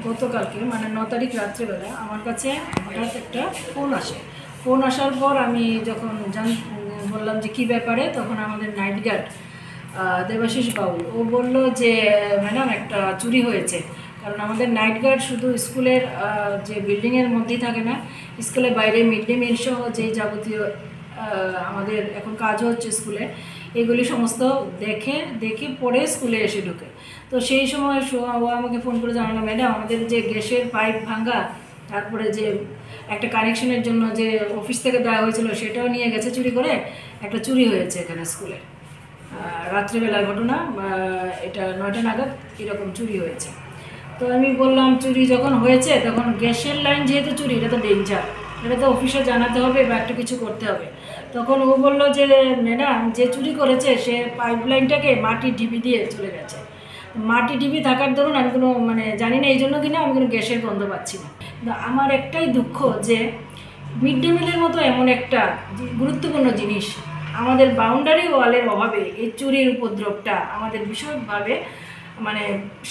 গতকালকে মানে 9 তারিখ রাত্রেবেলা আমার কাছে হঠাৎ একটা ফোন আসার পর আমি যখন বললাম যে কী ব্যাপারে, তখন আমাদের নাইট গার্ড দেবাশিস বাবু ও বলল যে ম্যাডাম একটা চুরি হয়েছে। কারণ আমাদের নাইট গার্ড শুধু স্কুলের যে বিল্ডিংয়ের মধ্যেই থাকে না, স্কুলের বাইরে মিড ডে মিল সহ যে যাবতীয় আমাদের এখন কাজও হচ্ছে স্কুলে, এগুলি সমস্ত দেখে পরে স্কুলে এসে ঢুকে। তো সেই সময় ও আমাকে ফোন করে জানালো, ম্যাডাম আমাদের যে গ্যাসের পাইপ ভাঙা, তারপরে যে একটা কানেকশনের জন্য যে অফিস থেকে দেওয়া হয়েছিল সেটাও নিয়ে গেছে চুরি করে। একটা চুরি হয়েছে এখানে স্কুলে, রাত্রিবেলার ঘটনা, এটা 9টা নাগাদ এরকম চুরি হয়েছে। তো আমি বললাম চুরি যখন হয়েছে তখন গ্যাসের লাইন যেহেতু চুরি, এটা তো ডেঞ্জার, এটা তো অফিসে জানাতে হবে বা একটা কিছু করতে হবে। তখন ও বললো যে ম্যাডাম যে চুরি করেছে সে পাইপ লাইনটাকে মাটির ঢিবি দিয়ে চলে গেছে। মাটি ঢিবি থাকার দরুন আমি কোনো জানি না এই জন্য কিনা আমি কোনো গ্যাসের গন্ধ পাচ্ছি না। কিন্তু আমার একটাই দুঃখ যে মিড ডে মিলের মতো এমন একটা গুরুত্বপূর্ণ জিনিস আমাদের বাউন্ডারি ওয়ালের অভাবে এই চুরির উপদ্রবটা আমাদের ভীষণভাবে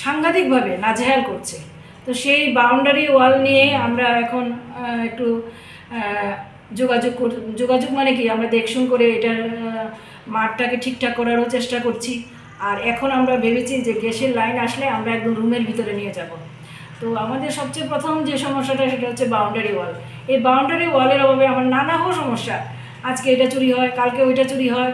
সাংঘাতিকভাবে নাজেহাল করছে। তো সেই বাউন্ডারি ওয়াল নিয়ে আমরা এখন একটু যোগাযোগ মানে কি, আমরা দেখশুন করে এটার মাঠটাকে ঠিকঠাক করারও চেষ্টা করছি। আর এখন আমরা ভেবেছি যে গ্যাসের লাইন আসলে আমরা একদম রুমের ভিতরে নিয়ে যাব। তো আমাদের সবচেয়ে প্রথম যে সমস্যাটা সেটা হচ্ছে বাউন্ডারি ওয়াল। এই বাউন্ডারি ওয়ালের অভাবে আমার নানা সমস্যা, আজকে এটা চুরি হয়, কালকে ওইটা চুরি হয়।